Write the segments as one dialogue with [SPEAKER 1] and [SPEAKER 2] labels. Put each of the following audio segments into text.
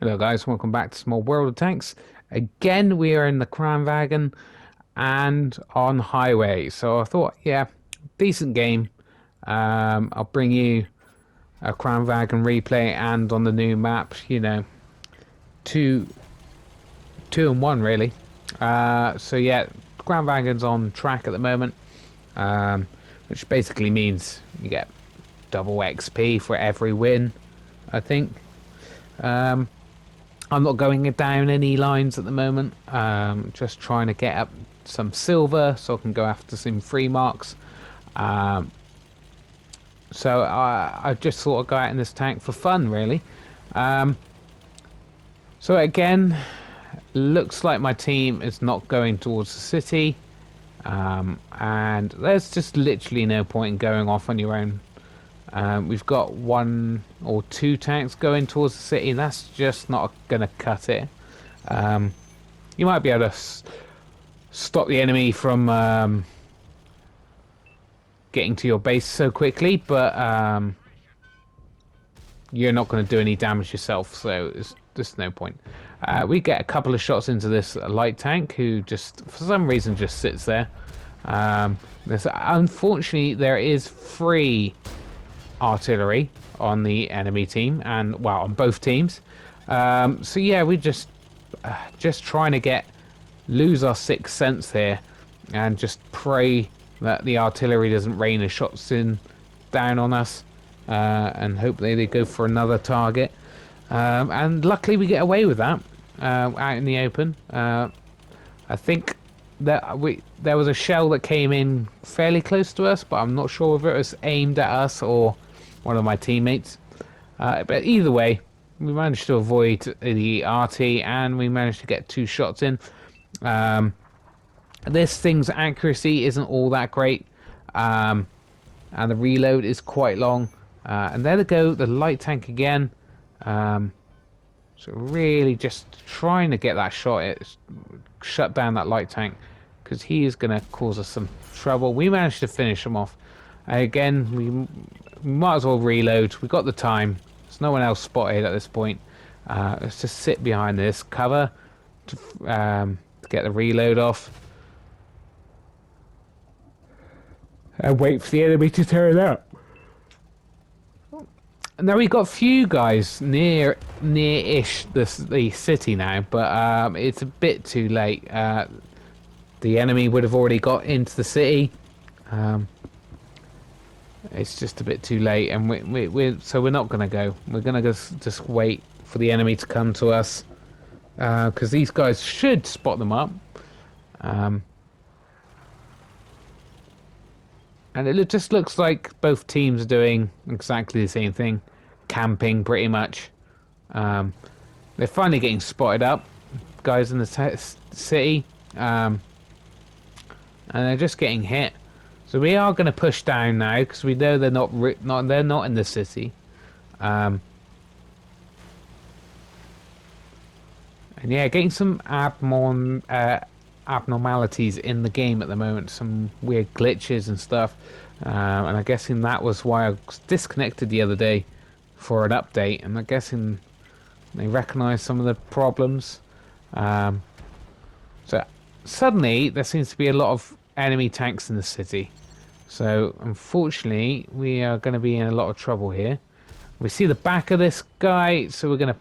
[SPEAKER 1] Hello guys, welcome back to Small World of Tanks. Again, we are in the Kranwagen and on highway. So I thought, yeah, decent game. I'll bring you a Kranwagen replay and on the new map, you know, two and one really. So yeah, Kranwagen's on track at the moment, which basically means you get double XP for every win, I think. I'm not going down any lines at the moment. Just trying to get up some silver so I can go after some free marks. So I just sort of go out in this tank for fun, really. So again, looks like my team is not going towards the city. And there's just literally no point in going off on your own. We've got one or two tanks going towards the city. That's just not going to cut it. You might be able to stop the enemy from getting to your base so quickly, but you're not going to do any damage yourself, so it's just no point. We get a couple of shots into this light tank, who just, for some reason, just sits there. Unfortunately, there is free artillery on the enemy team, and well, on both teams. So yeah, we just trying to lose our sixth sense here and just pray that the artillery doesn't rain the shots down on us, and hopefully they go for another target. And luckily we get away with that out in the open. I think that there was a shell that came in fairly close to us, but I'm not sure if it was aimed at us or one of my teammates. But either way, we managed to avoid the RT and we managed to get two shots in. This thing's accuracy isn't all that great, and the reload is quite long. And there they go, the light tank again. So really just trying to get that shot, shut down that light tank, because he is going to cause us some trouble. We managed to finish him off. Again, we might as well reload. We got the time. There's no one else spotted at this point. Let's just sit behind this cover to get the reload off. And wait for the enemy to turn up. Now we've got a few guys near-ish the city now, but it's a bit too late. The enemy would have already got into the city. It's just a bit too late, and so we're not going to go. We're going to just wait for the enemy to come to us, because these guys should spot them up. And it just looks like both teams are doing exactly the same thing, camping pretty much. They're finally getting spotted up, guys in the city, and they're just getting hit. So we are going to push down now because we know they're not in the city. And yeah, getting some abnormalities in the game at the moment, some weird glitches and stuff, and I'm guessing that was why I was disconnected the other day for an update, and I'm guessing they recognise some of the problems. So suddenly there seems to be a lot of enemy tanks in the city, so unfortunately we are going to be in a lot of trouble here. We see the back of this guy, so we're going to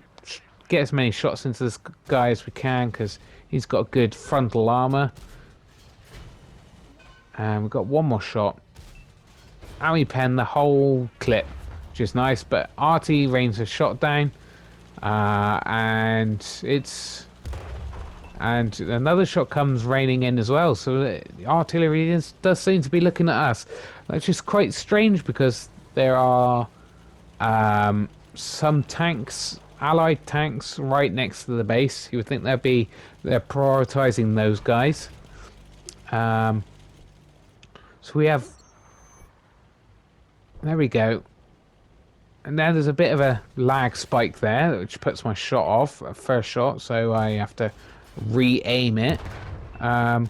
[SPEAKER 1] get as many shots into this guy as we can, because he's got good frontal armor. And we've got one more shot. And we pen the whole clip, which is nice, but RT rains a shot down. And another shot comes raining in as well. So the artillery does seem to be looking at us. Which is quite strange, because there are some tanks, allied tanks, right next to the base. You would think they're prioritizing those guys. So we have, there we go. And then there's a bit of a lag spike there, which puts my shot off, first shot, so I have to re-aim it. So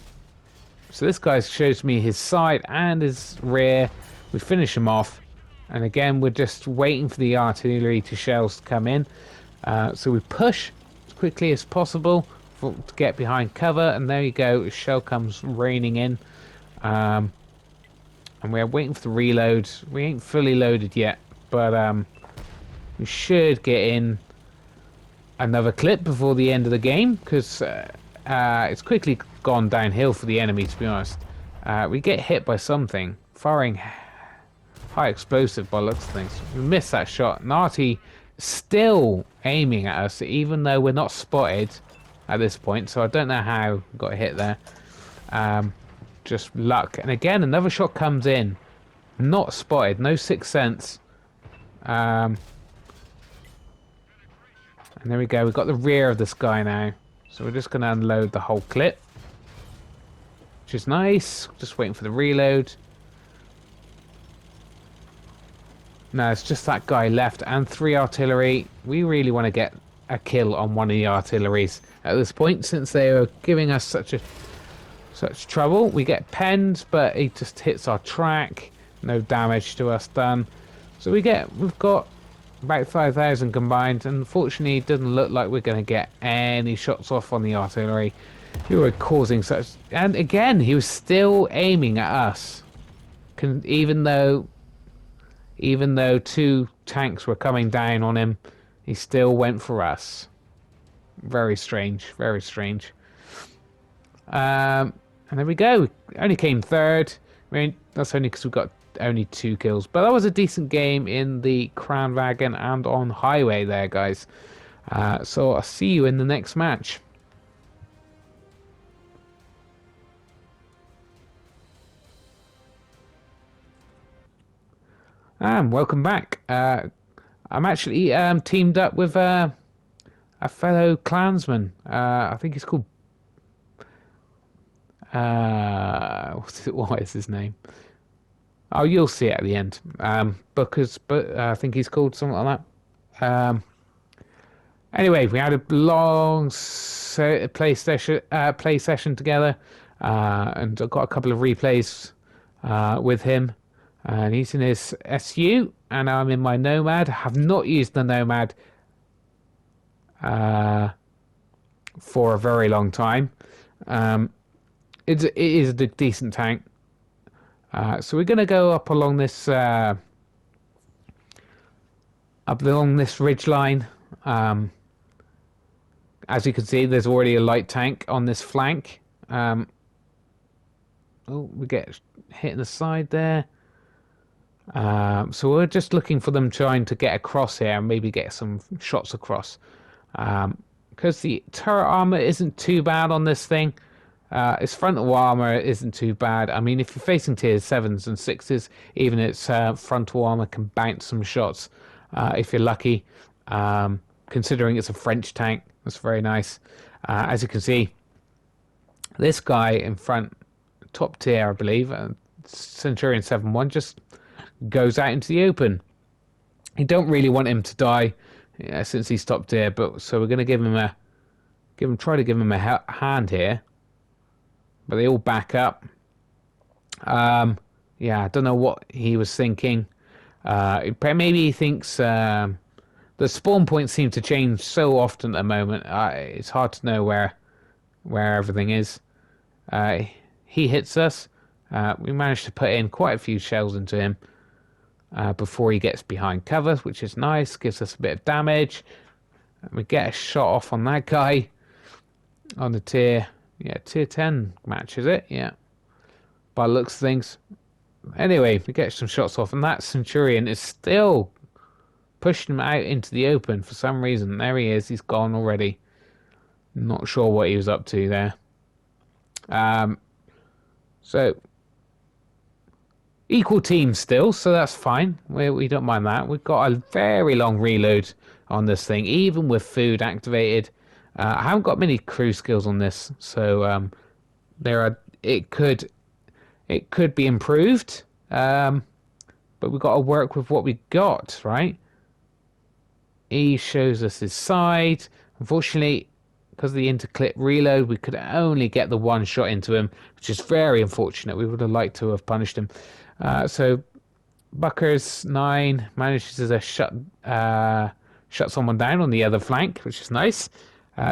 [SPEAKER 1] this guy shows me his side and his rear. We finish him off. And again, we're just waiting for the artillery shells to come in. So we push as quickly as possible to get behind cover, and there you go. A shell comes raining in, and we're waiting for the reload. We ain't fully loaded yet, but we should get in another clip before the end of the game because it's quickly gone downhill for the enemy. To be honest, we get hit by something firing high explosive by looks of things. We missed that shot. Narty still aiming at us, even though we're not spotted at this point. So I don't know how we got hit there. Just luck. And again, another shot comes in. Not spotted. No sixth sense. And there we go. We've got the rear of this guy now. So we're just going to unload the whole clip. Which is nice. Just waiting for the reload. No, it's just that guy left and 3 artillery. We really want to get a kill on one of the artilleries at this point, since they are giving us such trouble. We get penned, but he just hits our track. No damage to us done. So we've got about 5,000 combined. And unfortunately, it doesn't look like we're going to get any shots off on the artillery. We were causing such, and again, he was still aiming at us, even though 2 tanks were coming down on him. He still went for us. Very strange. Very strange. And there we go. We only came third. I mean, that's only because we got only 2 kills. But that was a decent game in the Kranwagen and on Highway there, guys. So I'll see you in the next match. Welcome back. I'm actually teamed up with a fellow clansman. I think he's called... what is his name? Oh, you'll see it at the end. But I think he's called something like that. Anyway, we had a long play session together, and I got a couple of replays with him. And he's in his SU, and I'm in my Nomad. I have not used the Nomad for a very long time. It is a decent tank. So we're going to go up along this ridge line. As you can see, there's already a light tank on this flank. Oh, we get hit in the side there. So we're just looking for them trying to get across here and maybe get some shots across. Because the turret armor isn't too bad on this thing. Its frontal armor isn't too bad. I mean, if you're facing tier 7s and 6s, even its frontal armor can bounce some shots if you're lucky. Considering it's a French tank, that's very nice. As you can see, this guy in front, top tier, I believe, Centurion 7-1, just goes out into the open. You don't really want him to die since he stopped here, but so we're going to try to give him a hand here. But they all back up. Yeah, I don't know what he was thinking. Maybe he thinks the spawn points seem to change so often at the moment. It's hard to know where everything is. He hits us. We managed to put in quite a few shells into him before he gets behind cover, which is nice. Gives us a bit of damage. We get a shot off on that guy on the tier 10 match, is it? Yeah. By the looks of things. Anyway, we get some shots off, and that Centurion is still pushing him out into the open for some reason. There he is. He's gone already. Not sure what he was up to there. So equal teams still, so that's fine. We don't mind that. We've got a very long reload on this thing, even with food activated. I haven't got many crew skills on this, so it could be improved. But we've got to work with what we got, right? He shows us his side. Unfortunately, because of the interclip reload, we could only get the one shot into him, which is very unfortunate. We would have liked to have punished him. So Buckers 9 manages to shut someone down on the other flank, which is nice.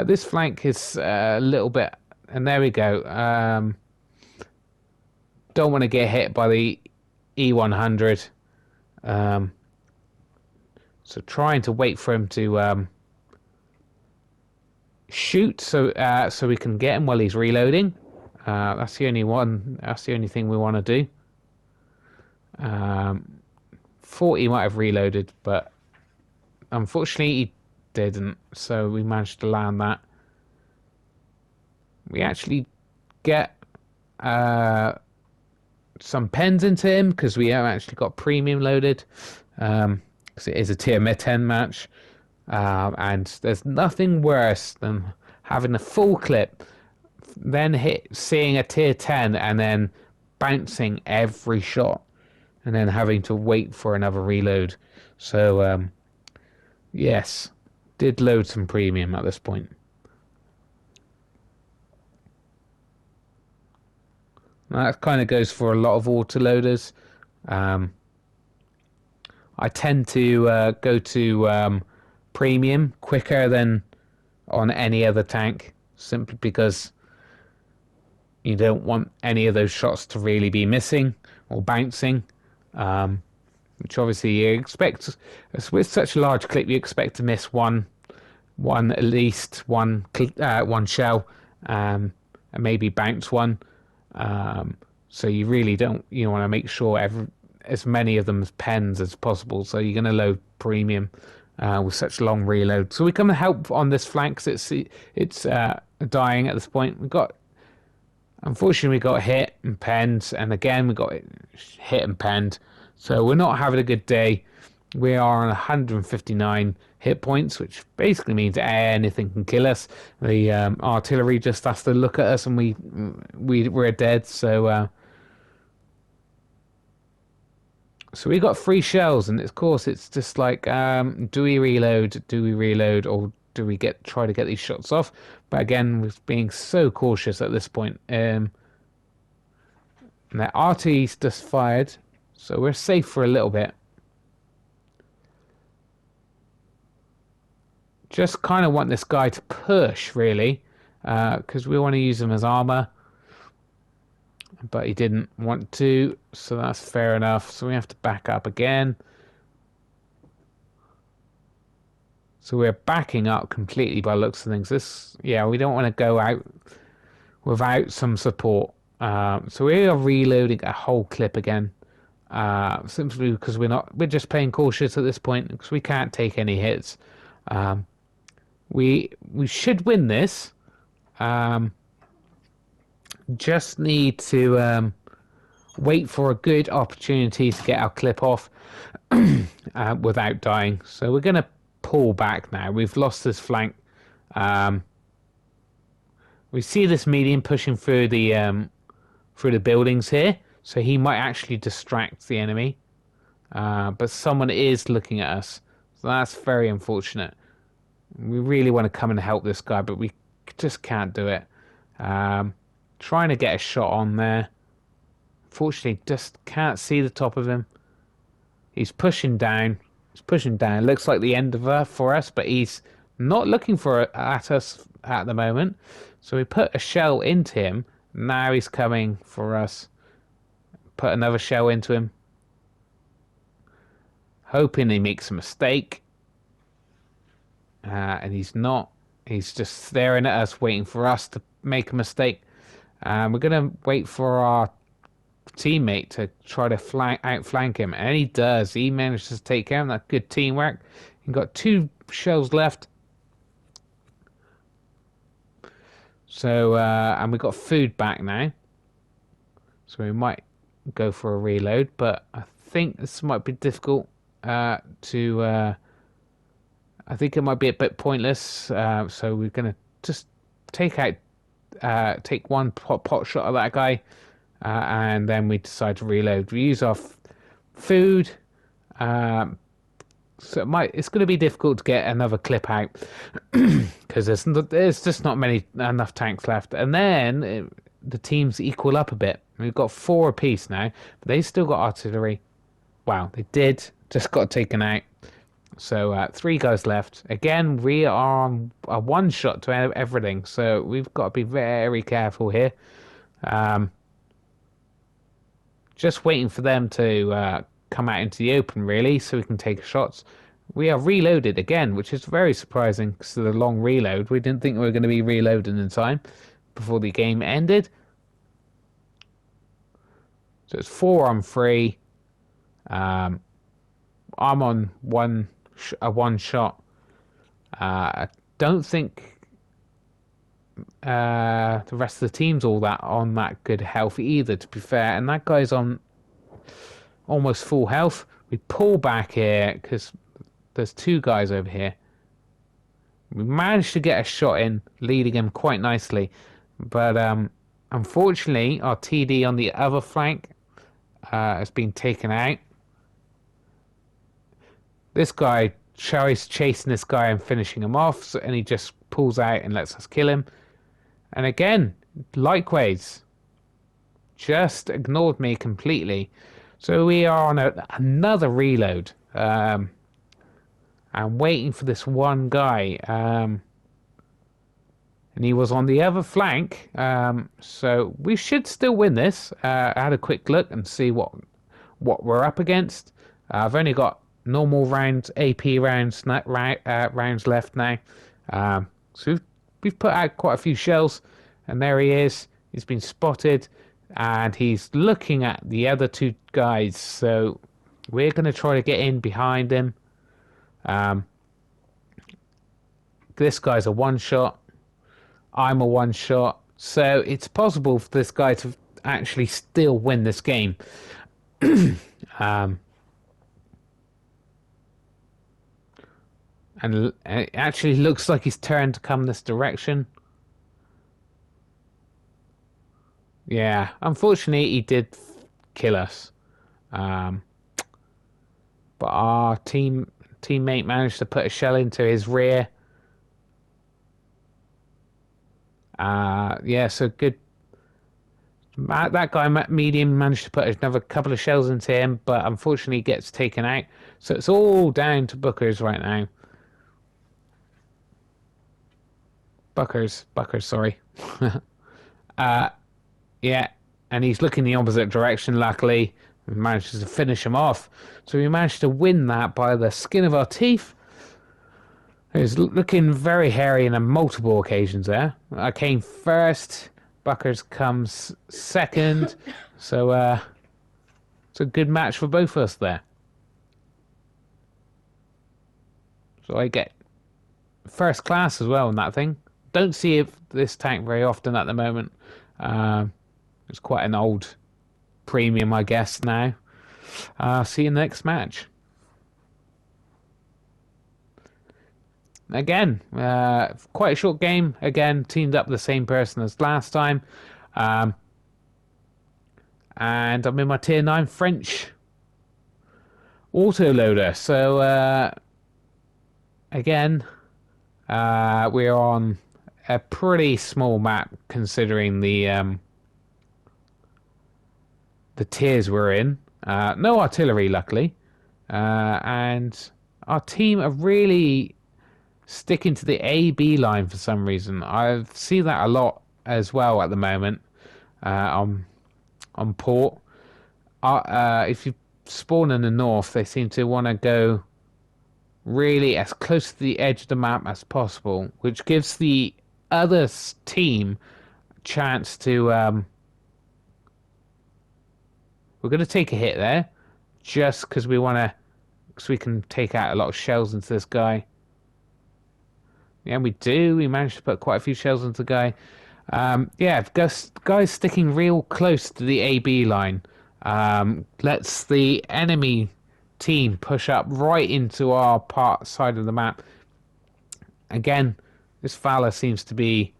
[SPEAKER 1] This flank is a little bit, and there we go. Don't want to get hit by the E100. Um, so trying to wait for him to shoot, so we can get him while he's reloading. That's the only one. That's the only thing we want to do. 40 might have reloaded, but unfortunately he didn't. So we managed to land that. We actually get some pens into him because we have actually got premium loaded. Because it is a tier 10 match. And there's nothing worse than having a full clip, then seeing a tier 10 and then bouncing every shot and then having to wait for another reload. So, yes, did load some premium at this point. That kind of goes for a lot of autoloaders. I tend to go to premium quicker than on any other tank, simply because you don't want any of those shots to really be missing or bouncing, which obviously you expect. With such a large clip, you expect to miss one at least one shell, and maybe bounce one. So you really don't. You want to make sure as many of them as pens as possible. So you're going to load premium with such long reload. So we come and help on this flank because it's dying at this point. Unfortunately, we got hit and penned, and again we got hit and penned. So we're not having a good day. We are on 159 hit points, which basically means anything can kill us. The artillery just has to look at us, and we're dead. So we got 3 shells, and of course it's just like, do we reload? Do we reload, or do we try to get these shots off? But again, we're being so cautious at this point. And that RT's just fired, so we're safe for a little bit. Just kind of want this guy to push, really, because we want to use him as armor. But he didn't want to, so that's fair enough. So we have to back up again. So we're backing up completely by looks of things. We don't want to go out without some support. So we are reloading a whole clip again. Simply because we're just playing cautious at this point because we can't take any hits. We should win this. Just need to wait for a good opportunity to get our clip off without dying. So we're going to pull back now. We've lost this flank. We see this medium pushing through the buildings here, so he might actually distract the enemy. But someone is looking at us, so that's very unfortunate. We really want to come and help this guy, but we just can't do it. Trying to get a shot on there. Fortunately, just can't see the top of him. He's pushing down. It looks like the end of her for us, but he's not looking at us at the moment. So we put a shell into him. Now he's coming for us. Put another shell into him. Hoping he makes a mistake. And he's not. He's just staring at us, waiting for us to make a mistake. We're going to wait for our teammate to try to outflank him. And he does. He manages to take him. That's good teamwork. He's got 2 shells left. So, and we got food back now. So we might go for a reload. But I think this might be difficult I think it might be a bit pointless. So we're going to just take one pot shot of that guy. And then we decide to reload. We use our food. So it's going to be difficult to get another clip out because there's just not enough tanks left. And then the teams equal up a bit. We've got 4 apiece now, but they still got artillery. Wow, they just got taken out. So three guys left. Again, we are on a one shot to everything, so we've got to be very careful here. Um, just waiting for them to come out into the open, really, so we can take shots. We are reloaded again, which is very surprising because of the long reload. We didn't think we were going to be reloading in time before the game ended. So it's 4-on-3. Um, I'm on one shot. I don't think the rest of the team's all that on that good health either, to be fair. And that guy's on almost full health. We pull back here because there's two guys over here. We managed to get a shot in, leading him quite nicely. But unfortunately, our TD on the other flank has been taken out. This guy tries chasing this guy and finishing him off, and he just pulls out and lets us kill him. And again, likewise, just ignored me completely. So we are on another reload. I'm waiting for this one guy. And he was on the other flank. So we should still win this. I had a quick look and see what we're up against. I've only got normal rounds, AP rounds, rounds left now. So we've put out quite a few shells, and there he is. He's been spotted, and he's looking at the other two guys. So we're going to try to get in behind him. This guy's a one shot. I'm a one shot. So it's possible for this guy to actually still win this game. And it actually looks like he's turned to come this direction. Yeah, unfortunately, he did kill us. But our teammate managed to put a shell into his rear. Yeah, so good. That guy, medium, managed to put another couple of shells into him, but unfortunately gets taken out. So it's all down to Buckers right now. Buckers, sorry. Yeah, and he's looking the opposite direction, luckily. We managed to finish him off. So we managed to win that by the skin of our teeth. It was looking very hairy on multiple occasions there. I came first. Buckers comes second. So it's a good match for both of us there. So I get first class as well in that thing. Don't see this tank very often at the moment. It's quite an old premium, I guess, now. See you in the next match. Again, quite a short game. Again, teamed up the same person as last time. And I'm in my tier 9 French autoloader. So, again, we're on a pretty small map considering the tiers we're in. No artillery, luckily. And our team are really sticking to the A-B line for some reason. I see that a lot as well at the moment on port. If you spawn in the north, they seem to want to go really as close to the edge of the map as possible, which gives the other team a chance to... we're going to take a hit there, just because we want to... because we can take out a lot of shells into this guy. Yeah, we do. We managed to put quite a few shells into the guy. Yeah, guys sticking real close to the AB line. Lets the enemy team push up right into our side of the map. Again, this fella seems to be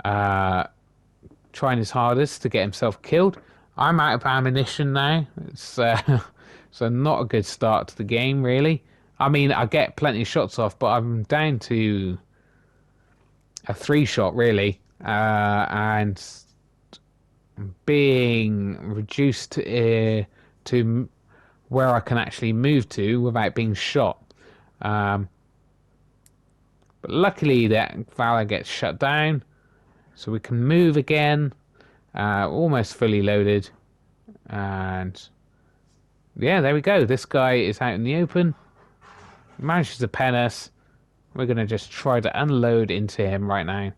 [SPEAKER 1] trying his hardest to get himself killed. I'm out of ammunition now. It's so not a good start to the game, really. I mean, I get plenty of shots off, but I'm down to a 3-shot, really. And being reduced to where I can actually move to without being shot. Um, but luckily that Valor gets shut down, so we can move again. Almost fully loaded, and yeah, there we go. This guy is out in the open. He manages to pen us. We're gonna just try to unload into him right now.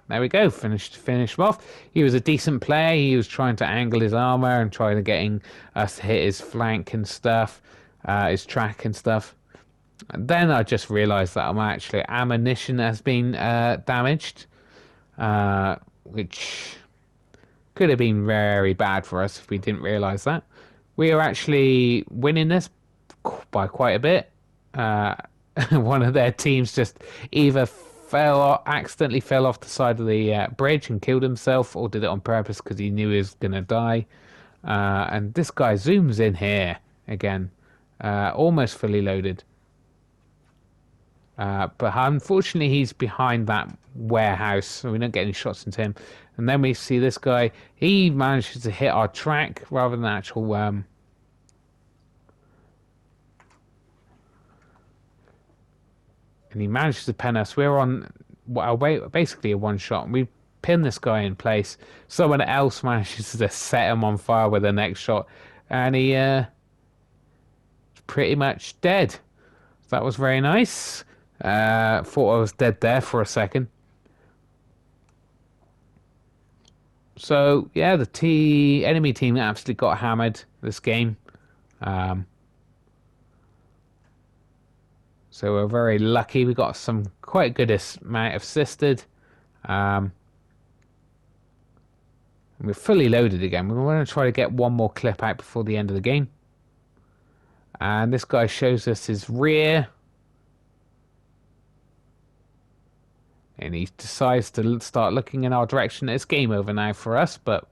[SPEAKER 1] There we go. Finish him off. He was a decent player. He was trying to angle his armor and trying to getting us to hit his flank and stuff, his track and stuff. And then I just realised that my actually ammunition has been damaged, which could have been very bad for us if we didn't realise that. We are actually winning this by quite a bit. Uh, one of their teams just either accidentally fell off the side of the bridge and killed himself, or did it on purpose because he knew he was gonna die. And this guy zooms in here again, almost fully loaded. But unfortunately, he's behind that warehouse, so we don't get any shots into him. And then we see this guy. He manages to hit our track rather than actual. And he manages to pen us. We're on basically a one shot. We pin this guy in place. Someone else manages to set him on fire with the next shot, and he pretty much dead. That was very nice. Thought I was dead there for a second. So yeah, the enemy team absolutely got hammered this game. Um, so we're very lucky. We got some quite good amount of assisted. Um, we're fully loaded again. We're going to try to get one more clip out before the end of the game. And this guy shows us his rear. And he decides to start looking in our direction. It's game over now for us, but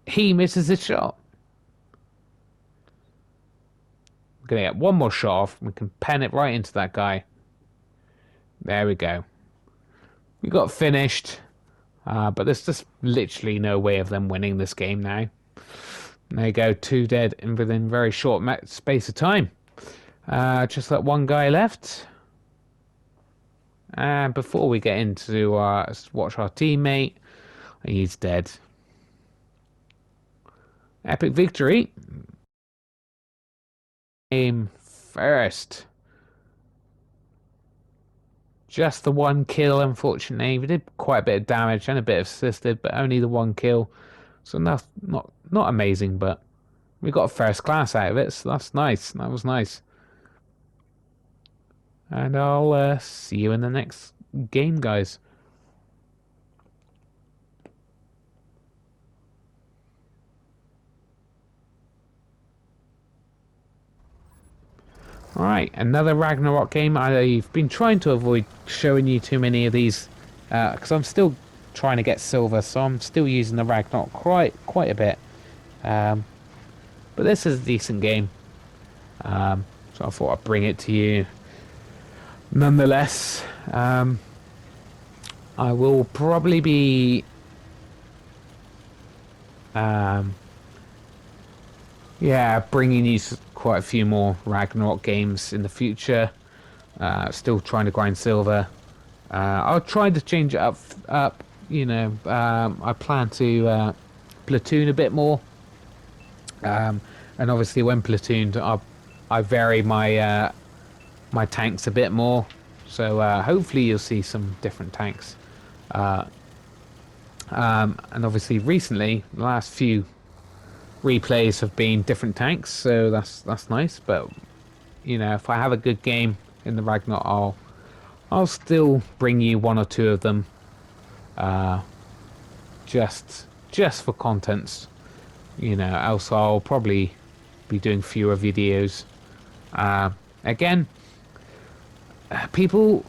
[SPEAKER 1] he misses his shot. We're going to get one more shot off. We can pen it right into that guy. There we go. We got finished. But there's just literally no way of them winning this game now. There you go, 2 dead within very short space of time. Just that one guy left. And before we get into watch our teammate, he's dead. Epic victory. Game first. Just the one kill, unfortunately. We did quite a bit of damage and a bit of assisted, but only the one kill. So not amazing, but we got first class out of it, so that's nice. That was nice. And I'll see you in the next game, guys. Alright, another Ragnarok game. I've been trying to avoid showing you too many of these because I'm still trying to get silver, so I'm still using the Ragnarok quite a bit. But this is a decent game, so I thought I'd bring it to you. Nonetheless, I will probably be bringing you quite a few more Ragnarok games in the future. Still trying to grind silver. I'll try to change it up. I plan to platoon a bit more. And obviously, when platooned, I vary my tanks a bit more. So hopefully, you'll see some different tanks. And obviously, recently, the last few replays have been different tanks, so that's nice. But if I have a good game in the Ragnarok, I'll still bring you one or two of them, just for contents. Else I'll probably be doing fewer videos. Again, people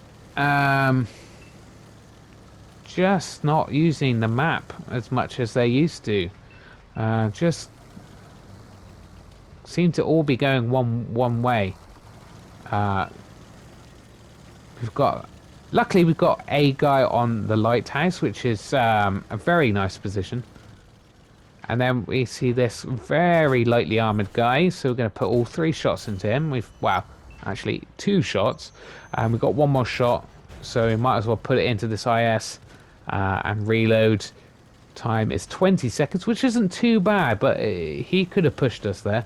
[SPEAKER 1] just not using the map as much as they used to. Just seem to all be going one way. Luckily we've got a guy on the lighthouse, which is a very nice position. And then we see this very lightly armored guy. So we're going to put all 3 shots into him. Wow, actually 2 shots. And we've got 1 more shot. So we might as well put it into this IS and reload. Time is 20 seconds, which isn't too bad, but he could have pushed us there.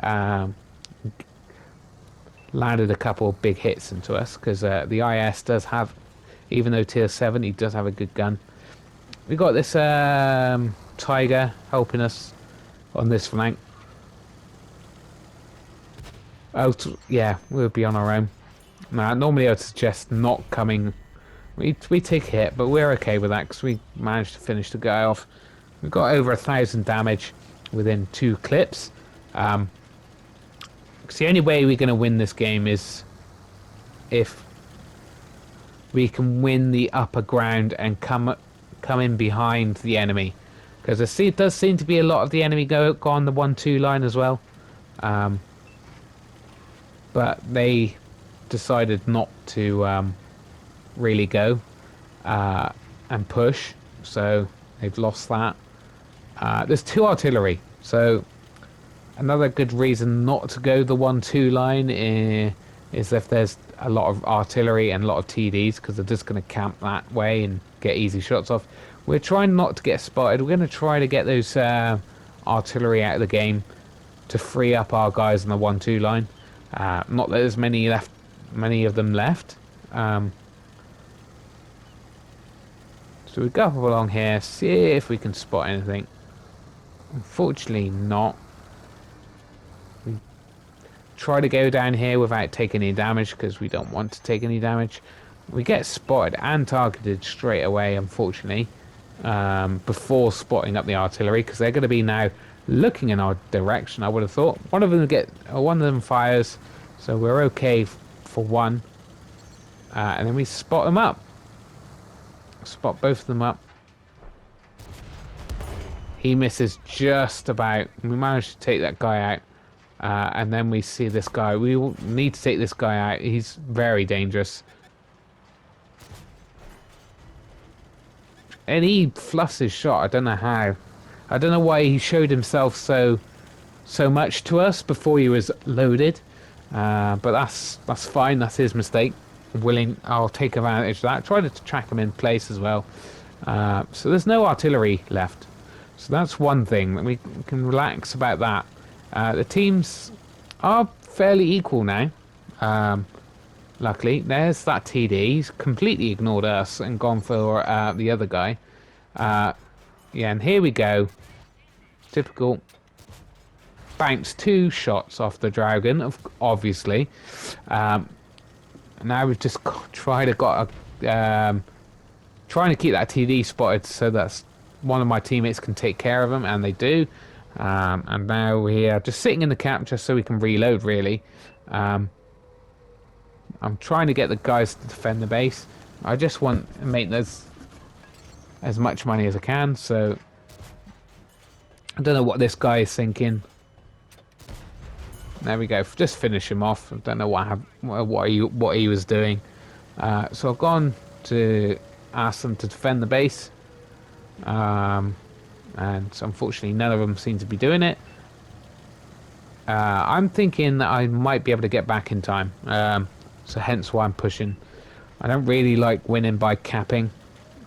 [SPEAKER 1] Um, Landed a couple of big hits into us because the IS does have, even though tier 7, he does have a good gun. We got this Tiger helping us on this flank. Oh, yeah, we'll be on our own. Now, normally I'd suggest not coming. We take a hit, but we're okay with that because we managed to finish the guy off. We got over 1,000 damage within 2 clips. Because the only way we're going to win this game is if we can win the upper ground and come in behind the enemy. Because it does seem to be a lot of the enemy go on the 1-2 line as well. But they decided not to really go and push, so they've lost that. There's 2 artillery, so another good reason not to go the 1-2 line is if there's a lot of artillery and a lot of TDs, because they're just going to camp that way and get easy shots off. We're trying not to get spotted. We're going to try to get those artillery out of the game to free up our guys on the 1-2 line. Not that there's many of them left. So we go along here, see if we can spot anything. Unfortunately not. We try to go down here without taking any damage because we don't want to take any damage. We get spotted and targeted straight away, unfortunately, before spotting up the artillery, because they're going to be now looking in our direction. I would have thought one of them fires, so we're okay for one, and then we spot them up. Spot both of them up. He misses just about. We managed to take that guy out, and then we see this guy. We will need to take this guy out. He's very dangerous. And he fluffs his shot. I don't know how. I don't know why he showed himself so much to us before he was loaded. But that's fine. That's his mistake. I'll take advantage of that. Try to track him in place as well. So there's no artillery left. So that's one thing that we can relax about that. The teams are fairly equal now. Luckily, there's that TD. He's completely ignored us and gone for the other guy. Yeah, and here we go. Typical. Bounce 2 shots off the dragon, obviously. Now we've just trying to keep that TD spotted so that one of my teammates can take care of him, and they do. And now we are just sitting in the camp just so we can reload, really. I'm trying to get the guys to defend the base. I just want to make as much money as I can, so I don't know what this guy is thinking. There we go. Just finish him off. I don't know what he was doing. So I've gone to ask them to defend the base, and unfortunately none of them seem to be doing it. I'm thinking that I might be able to get back in time, so hence why I'm pushing. I don't really like winning by capping.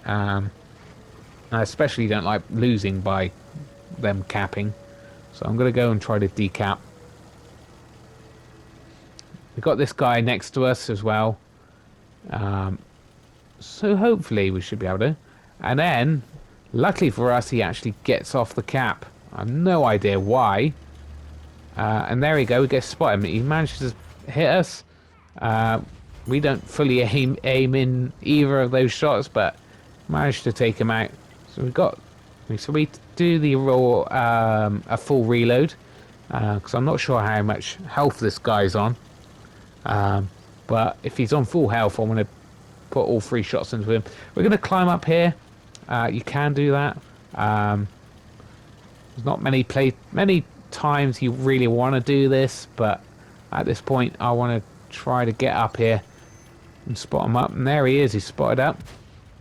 [SPEAKER 1] I especially don't like losing by them capping, so I'm going to go and try to decap. We've got this guy next to us as well, so hopefully we should be able to. And then, luckily for us, he actually gets off the cap. I have no idea why. And there we go, we get spotted. He manages to hit us. We don't fully aim in either of those shots, but managed to take him out. So we do the a full reload, because I'm not sure how much health this guy's on. But if he's on full health, I want to put all 3 shots into him. We're going to climb up here. You can do that. There's not many times you really want to do this, but at this point I want to try to get up here and spot him up. And there he is. He's spotted up.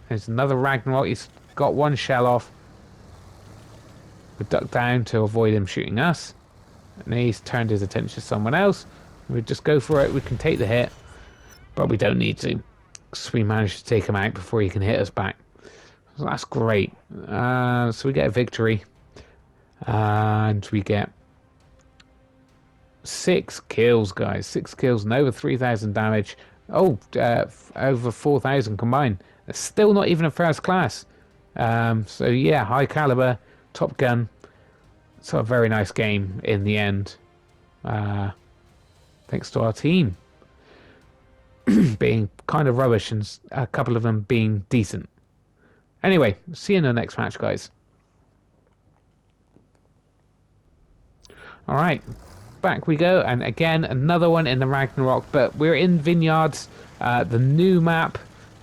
[SPEAKER 1] There's another Ragnarok. He's got 1 shell off. We duck down to avoid him shooting us. And he's turned his attention to someone else. We just go for it. We can take the hit, but we don't need to. So we managed to take him out before he can hit us back. So that's great. So we get a victory. And we get 6 kills, guys. 6 kills and over 3,000 damage. Oh, over 4,000 combined. It's still not even a first class. So yeah, high caliber, top gun. So a very nice game in the end. Thanks to our team being kind of rubbish and a couple of them being decent. Anyway, see you in the next match, guys. Alright, back we go, and again, another one in the Ragnarok, but we're in Vineyards, the new map,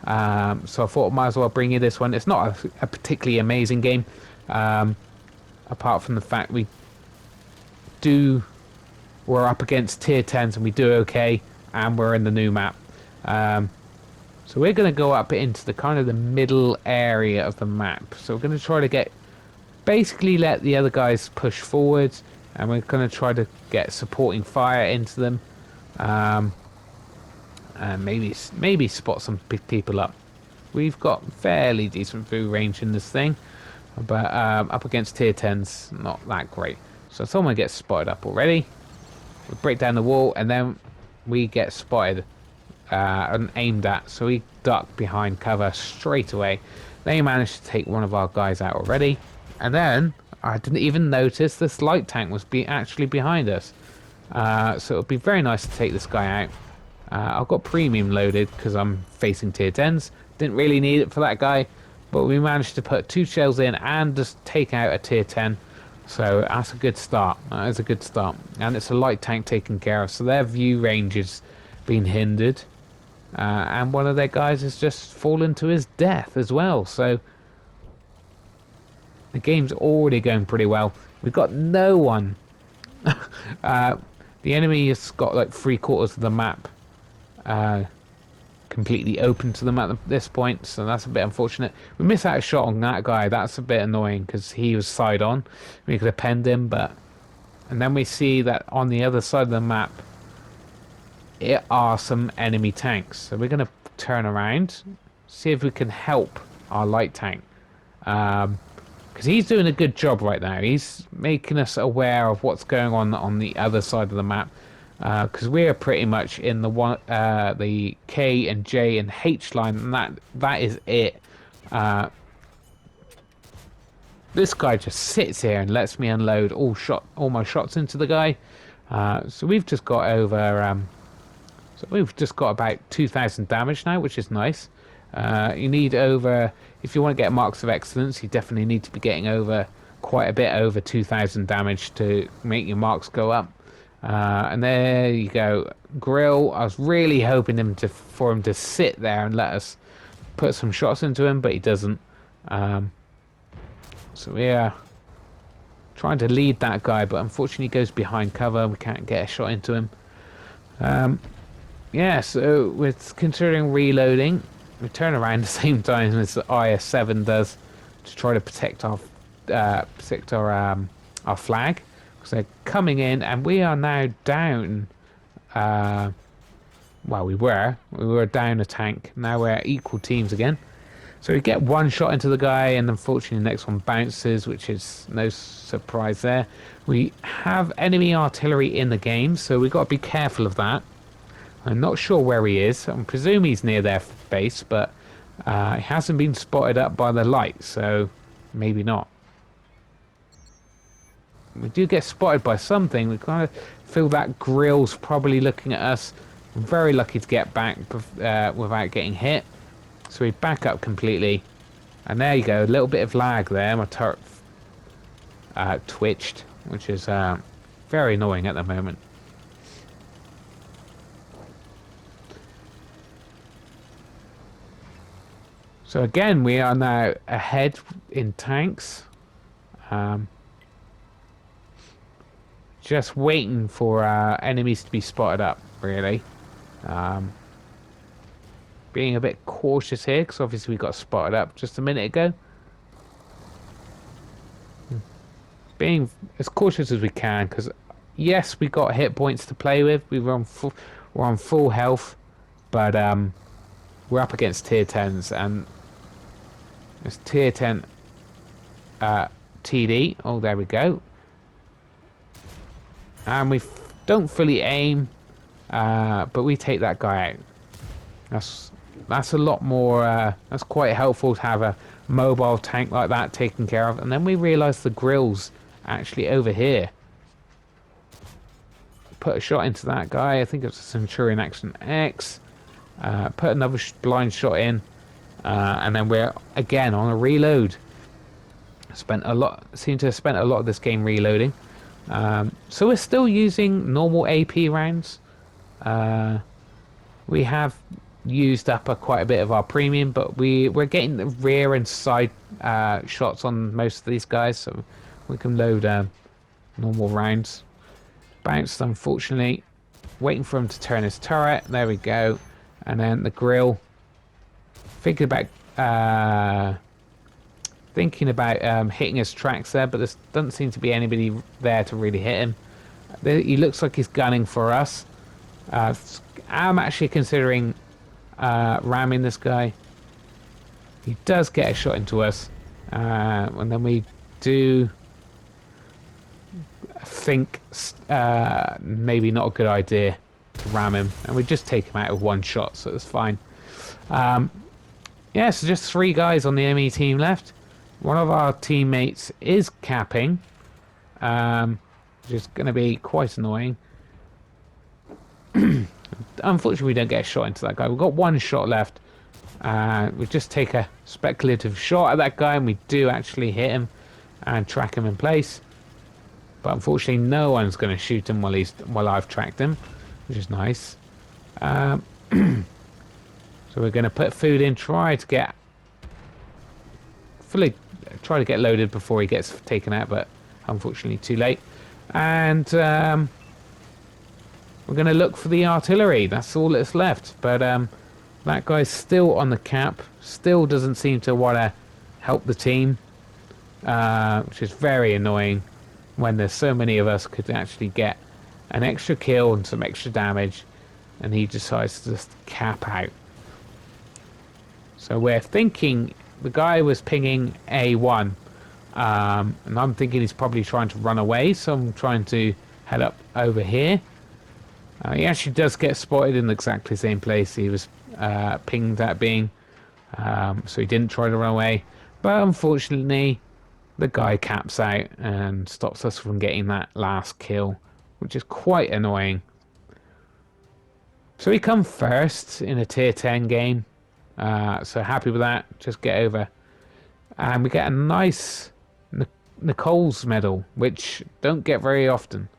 [SPEAKER 1] so I thought I might as well bring you this one. It's not a particularly amazing game, apart from the fact we're up against tier 10s and we do okay, and we're in the new map. So we're going to go up into the kind of the middle area of the map. So we're going to try to basically let the other guys push forwards, and we're going to try to get supporting fire into them, and maybe spot some big people up. We've got fairly decent view range in this thing, but up against tier 10s, not that great. So someone gets spotted up already. We break down the wall, and then we get spotted and aimed at, so we duck behind cover straight away. They managed to take one of our guys out already, and then I didn't even notice this light tank was actually behind us. So it would be very nice to take this guy out. I've got premium loaded because I'm facing tier 10s. Didn't really need it for that guy, but we managed to put 2 shells in and just take out a tier 10. So that's a good start. That is a good start. And it's a light tank taken care of, so their view range has been hindered. And one of their guys has just fallen to his death as well. So the game's already going pretty well. We've got no one. The enemy has got like 3/4 of the map completely open to them at this point, so that's a bit unfortunate. We miss out a shot on that guy. That's a bit annoying because he was side on. We could have penned him, and then we see that on the other side of the map it are some enemy tanks. So we're going to turn around, see if we can help our light tank, because he's doing a good job right now. He's making us aware of what's going on the other side of the map. Because we're pretty much in the K and J and H line, and that is it. This guy just sits here and lets me unload all my shots into the guy. So we've just got about 2,000 damage now, which is nice. You need over, if you want to get marks of excellence, you definitely need to be getting over quite a bit over 2,000 damage to make your marks go up. And there you go, Grill. I was really hoping for him to sit there and let us put some shots into him, but he doesn't. So we're trying to lead that guy, but unfortunately he goes behind cover. We can't get a shot into him. Yeah, so we're considering reloading. We turn around the same time as the IS-7 does to try to protect our flag. They're coming in, and we are now down. Well, we were down a tank. Now we're equal teams again. So we get one shot into the guy, and unfortunately the next one bounces, which is no surprise there. We have enemy artillery in the game, so we've got to be careful of that. I'm not sure where he is. I presume he's near their base, but he hasn't been spotted up by the light, so maybe not. We do get spotted by something. We kind of feel that Grill's probably looking at us. We're very lucky to get back without getting hit. So we back up completely. And there you go, a little bit of lag there. My turret twitched, which is very annoying at the moment. So again, we are now ahead in tanks. Just waiting for enemies to be spotted up, really. Being a bit cautious here, because obviously we got spotted up just a minute ago. being as cautious as we can because yes, we got hit points to play with. We're on full health, but we're up against tier 10s and it's tier 10 TD. Oh, there we go. And we don't fully aim, but we take that guy out. That's that's a lot more. That's quite helpful to have a mobile tank like that taken care of. And then we realise the grill's actually over here. Put a shot into that guy. I think it's a Centurion Action X. Put another blind shot in, and then we're again on a reload. Seem to have spent a lot of this game reloading. So we're still using normal AP rounds. We have used up quite a bit of our premium, but we're getting the rear and side shots on most of these guys, so we can load normal rounds. Bounced, unfortunately. Waiting for him to turn his turret. There we go. And then the grill. Thinking about hitting his tracks there, but there doesn't seem to be anybody there to really hit him. He looks like he's gunning for us. I'm actually considering ramming this guy. He does get a shot into us, and then we do think maybe not a good idea to ram him, and we just take him out with one shot, so it's fine. Yeah, so just 3 guys on the ME team left. One of our teammates is capping, which is going to be quite annoying. Unfortunately, we don't get a shot into that guy. We've got 1 shot left. We just take a speculative shot at that guy, and we do actually hit him and track him in place. But unfortunately, no one's going to shoot him while I've tracked him, which is nice. So we're going to put food in, try to get loaded before he gets taken out, but unfortunately too late. And we're going to look for the artillery. That's all that's left. But that guy's still on the cap. Still doesn't seem to want to help the team, which is very annoying when there's so many of us could actually get an extra kill and some extra damage, and he decides to just cap out. So we're thinking the guy was pinging A1, and I'm thinking he's probably trying to run away, so I'm trying to head up over here. He actually does get spotted in exactly the same place he was pinged at being, so he didn't try to run away, but unfortunately the guy caps out and stops us from getting that last kill, which is quite annoying. So we come first in a tier 10 game, so happy with that. Just get over, and we get a nice Nicole's medal, which don't get very often.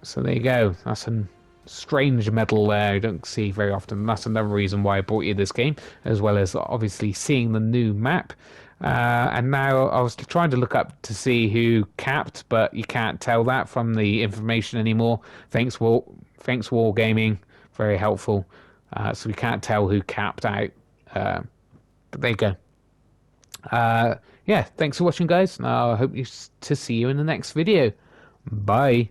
[SPEAKER 1] So there you go. That's a strange medal there. I don't see very often. That's another reason why I brought you this game, as well as obviously seeing the new map. And now I was trying to look up to see who capped, but you can't tell that from the information anymore. Thanks Wargaming, very helpful. So we can't tell who capped out. But there you go. Yeah, thanks for watching, guys. I hope to see you in the next video. Bye.